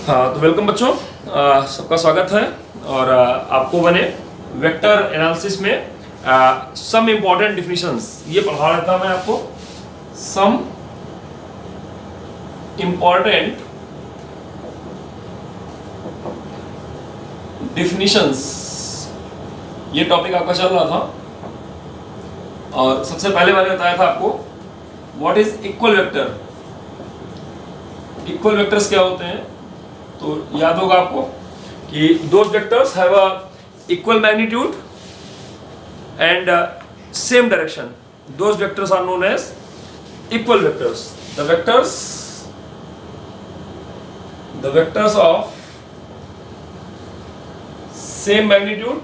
हाँ तो वेलकम बच्चों, सबका स्वागत है। और आपको मैंने वेक्टर एनालिसिस में सम इम्पॉर्टेंट डिफिनीशंस ये पढ़ा रहा था मैं आपको। सम इम्पॉर्टेंट डिफिनीशंस ये टॉपिक आपका चल रहा था। और सबसे पहले मैंने बताया था आपको what is equal vector. Equal vectors क्या होते हैं, तो याद होगा आपको कि those vectors have a equal magnitude and same direction, those vectors are known as equal vectors. The vectors of same magnitude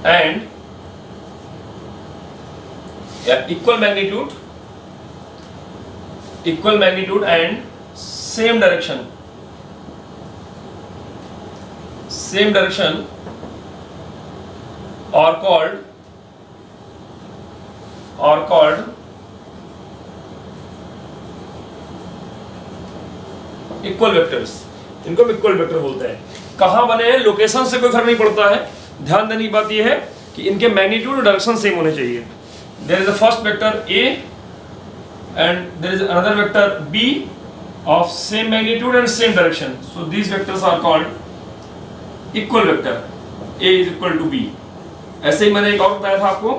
and equal magnitude and same direction are called equal vectors. इनको हम equal vector बोलते हैं। कहाँ बने हैं, location से कोई फर्क नहीं पड़ता है। ध्यान देने की बात यह है कि इनके मैग्नीट्यूड और डायरेक्शन सेम होने चाहिए। There is a first vector A and there is another vector B of same magnitude and same direction. So these vectors are called equal vector. A is equal to B. ऐसे ही मैंने एक और बताया था आपको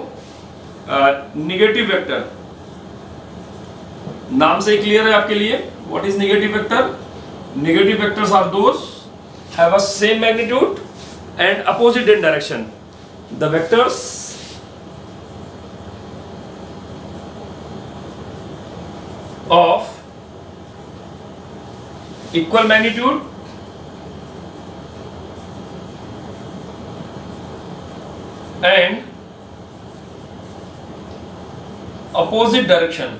negative vector. नाम से clear है आपके लिए what is negative vector? Negative vectors are those have a same magnitude and opposite in direction. The vectors of equal magnitude and opposite direction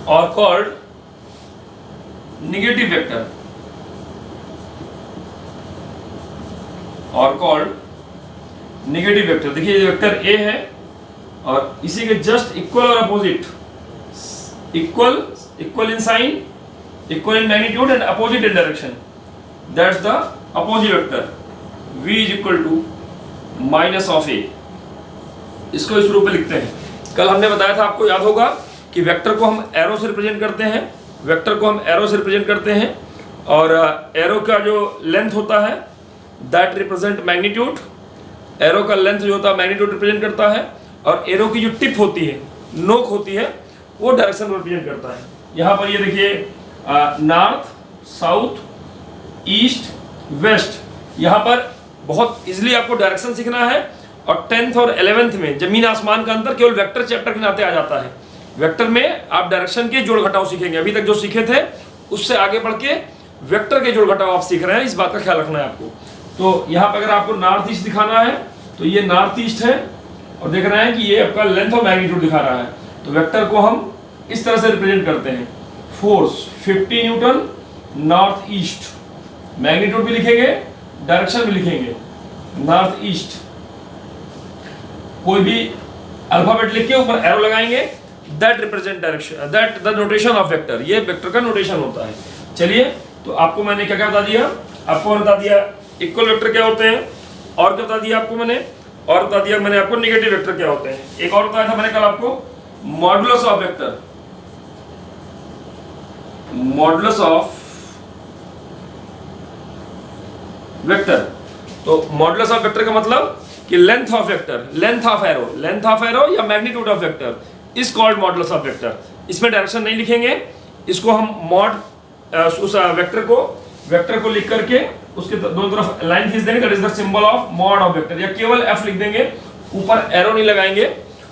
are called negative vector, are called negative vector. देखिए ये vector A है और इसी के just equal और opposite, equal in sign, equal in magnitude and opposite in direction, that's the opposite vector. v is equal to minus of A. इसको इस रूप में लिखते हैं। कल हमने बताया था, आपको याद होगा कि वेक्टर को हम एरो से रिप्रेजेंट करते हैं, और एरो का जो लेंथ होता है दैट रिप्रेजेंट मैग्नीट्यूड। एरो का लेंथ जो होता है मैग्नीट्यूड रिप्रेजेंट करता है, और एरो की जो टिप होती है, नोक होती है, वो डायरेक्शन रिप्रेजेंट करता है। यहाँ पर ये देखिए नॉर्थ, साउथ, ईस्ट, वेस्ट। यहाँ पर बहुत इजीली आपको डायरेक्शन सीखना है। और 10th और 11th में जमीन आसमान का अंतर केवल वेक्टर चैप्टर के नाते आ जाता है। वेक्टर में आप डायरेक्शन के जोड़ घटाव सीखेंगे। अभी तक जो सीखे थे उससे आगे बढ़ के वेक्टर के जोड़ घटाव आप सीख रहे हैं। इस बात का ख्याल रखना है आपको। तो यहाँ पर अगर आपको नॉर्थ ईस्ट दिखाना है तो ये नॉर्थ ईस्ट है, और देख रहे हैं कि ये आपका लेंथ और मैग्नीट्यूड दिखा रहा है। तो वेक्टर को हम इस तरह से रिप्रेजेंट करते हैं। Force 50 Newton north east, magnitude भी लिखेंगे, डायरेक्शन भी लिखेंगे, नॉर्थ ईस्ट। कोई भी अल्फाबेट लिख के ऊपर एरो लगाएंगे, that represent direction, that the notation of vector. ये वेक्टर का नोटेशन होता है। चलिए, तो आपको मैंने क्या क्या बता दिया, आपको बता दिया इक्वल वेक्टर क्या होते हैं, और क्या बता दिया आपको मैंने, और बता दिया मैंने आपको नेगेटिव वेक्टर क्या होते हैं। एक और बताया था मैंने कल आपको modulus of vector. Modulus of vector, तो मॉडुलस ऑफ वेक्टर का मतलब कि length of vector, length of arrow या magnitude of vector is called modulus of vector. इसमें डायरेक्शन नहीं लिखेंगे, इसको हम मॉड उस वेक्टर को लिख करके उसके दोनों तरफ लाइन खींच देंगे, that is the symbol of mod of vector. या केवल f लिख देंगे, ऊपर एरो नहीं लगाएंगे,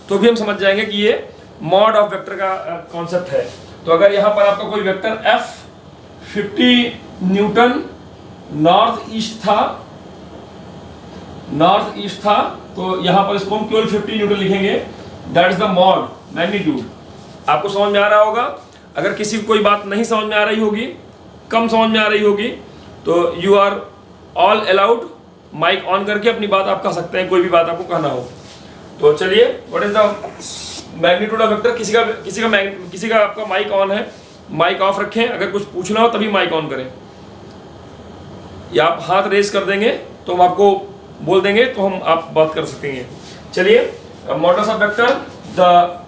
तो भी हम समझ जाएंगे कि ये मॉड ऑफ वेक्टर का कॉन्सेप्ट है। तो अगर यहाँ पर आपका कोई vector f 50 Newton north east था, तो यहाँ पर इसको हम केवल 50 न्यूटन लिखेंगे, that is the mod magnitude. आपको समझ में आ रहा होगा। अगर किसी को कोई बात नहीं समझ में आ रही होगी, कम समझ में आ रही होगी, तो you are all allowed mic on करके अपनी बात आप कह सकते हैं, कोई भी बात आपको कहना हो तो। चलिए, what is the magnitude of vector. किसी का आपका माइक ऑन है, माइक ऑफ रखें, अगर कुछ पूछना हो तभी माइक ऑन करें, या आप हाथ रेज कर देंगे तो हम आपको बोल देंगे तो हम आप बात कर सकेंगे। चलिए, modulus of vector, the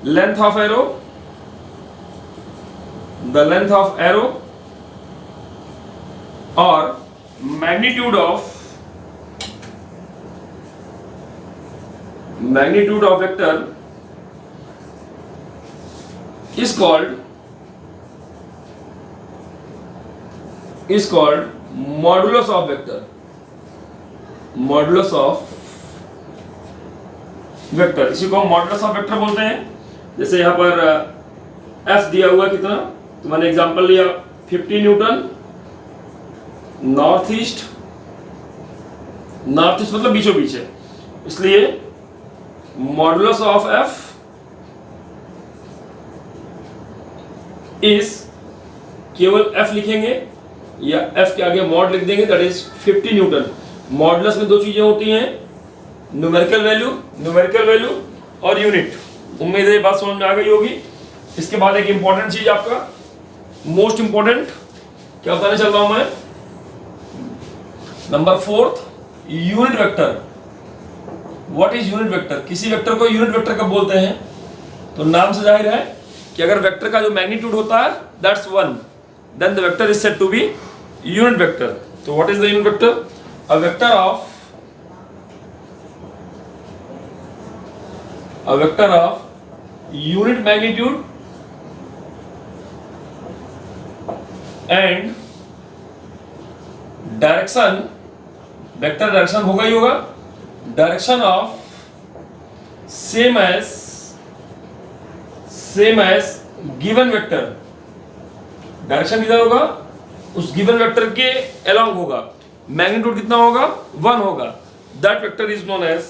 length of arrow, the length of arrow और magnitude of vector is called modulus of vector. Modulus of vector, इसी को हम मॉडुलस ऑफ वेक्टर बोलते हैं। जैसे यहाँ पर F दिया हुआ कितना, तो मैंने एग्जांपल लिया 50 न्यूटन नॉर्थ ईस्ट मतलब बीचों बीच है, इसलिए मॉडुलस ऑफ F इज, केवल F लिखेंगे या F के आगे मॉड लिख देंगे, दैट इज 50 न्यूटन। मॉडुलस में दो चीजें होती हैं, न्यूमेरिकल वैल्यू और यूनिट। उम्मीद है ये बात समझ में आ गई होगी। इसके बाद एक इंपॉर्टेंट चीज, आपका मोस्ट इंपॉर्टेंट क्या बताने चल रहा हूं मैं, number 4, unit vector. What is unit vector? किसी वेक्टर को यूनिट वेक्टर कब बोलते हैं? तो नाम से जाहिर है कि अगर वेक्टर का जो मैग्नीट्यूड होता है that's 1, then the vector is said to be unit vector. तो what is the unit vector? A vector of unit magnitude and direction, vector direction होगा ही होगा, direction of same as given vector. Direction कितना होगा? उस given vector के along होगा। Magnitude कितना होगा? 1 होगा। That vector is known as,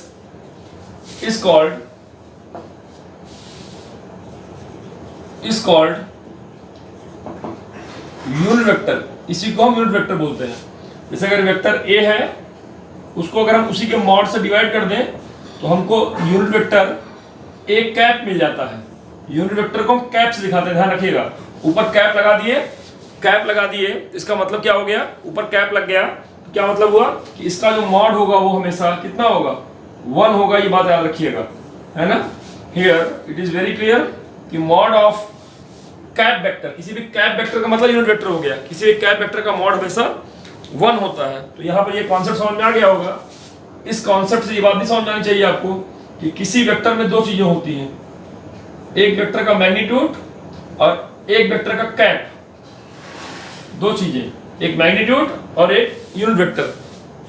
is called unit vector. इसी को हम यूनिट वेक्टर बोलते हैं। जैसे अगर वेक्टर ए है, उसको अगर हम उसी के मॉड से डिवाइड कर दें तो हमको यूनिट वेक्टर ए कैप मिल जाता है। यूनिट वेक्टर को हम कैप से दिखाते हैं, ध्यान रखिएगा। ऊपर कैप लगा दिए, इसका मतलब क्या हो गया? ऊपर कैप लग गया, तो क्या मतलब हुआ कि इसका जो मॉड होगा वो हमेशा कितना होगा? 1 होगा। ये बात याद रखिएगा, है ना। Here it is very clear कि मॉड ऑफ कैप वेक्टर, किसी भी कैप वेक्टर का मतलब यूनिट वेक्टर हो गया। किसी भी कैप वेक्टर का मॉड हमेशा 1 होता है। तो यहाँ पर ये कॉन्सेप्ट समझ में आ गया होगा। इस कॉन्सेप्ट से ये बात नहीं समझ में आनी चाहिए आपको कि किसी वेक्टर में दो चीजें होती हैं, एक वेक्टर का मैग्नीट्यूड और एक वेक्टर का कैप। दो चीजें, एक मैग्नीट्यूड और एक यूनिट वेक्टर।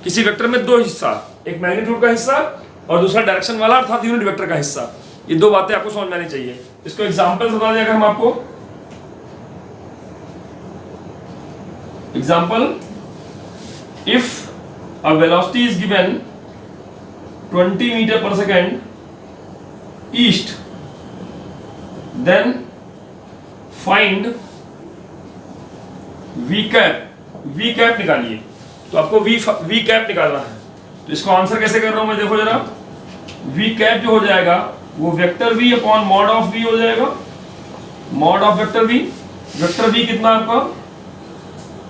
किसी वेक्टर में दो हिस्सा, एक मैग्नीट्यूड का हिस्सा और दूसरा डायरेक्शन वाला अर्थात यूनिट वेक्टर का हिस्सा। ये दो बातें आपको समझ में आनी चाहिए। इसको एग्जांपल बता दें अगर हम आपको, example, if a velocity is given 20 meter per second east, then find v cap निकालिए। तो आपको v cap निकालना है। तो इसको आंसर कैसे कर रहा हूं मैं, देखो जरा। v cap जो हो जाएगा वो vector v upon mod of v हो जाएगा। Mod of vector v, vector v कितना आपका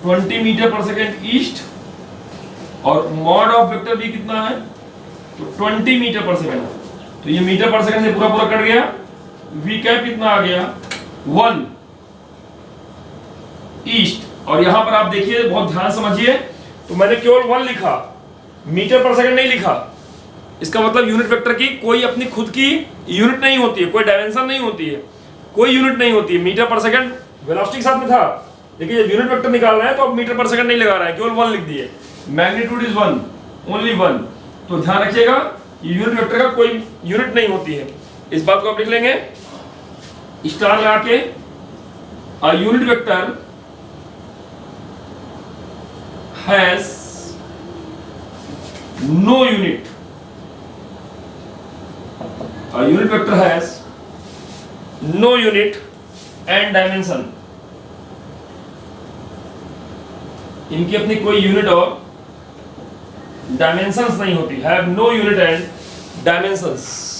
20 मीटर पर सेकेंड ईस्ट, और मॉड ऑफ वेक्टर v कितना है? तो 20 मीटर पर सेकेंड। तो ये मीटर पर सेकेंड से पूरा कट गया। v कैप कितना आ गया? 1 ईस्ट। और यहां पर आप देखिए, बहुत ध्यान समझिए, तो मैंने केवल 1 लिखा, मीटर पर सेकेंड नहीं लिखा। इसका मतलब यूनिट वेक्टर की कोई अपनी खुद की यूनिट नहीं होती है, कोई डायमेंशन नहीं होती है, कोई यूनिट नहीं होती है। मीटर पर सेकेंड वेलोसिटी के साथ में था, लेकिन जब यूनिट वेक्टर निकालना है तो अब मीटर पर सेकेंड नहीं लगा रहा है, केवल 1 लिख दिए। Magnitude is 1, only 1। तो ध्यान रखिएगा, यूनिट वेक्टर का कोई यूनिट नहीं होती है। इस बात को आप लिख लेंगे स्टार लगा के। A unit vector has no unit. A unit vector has no unit and dimension. इनकी अपनी कोई यूनिट और डायमेंशंस नहीं होती, have no unit and dimensions.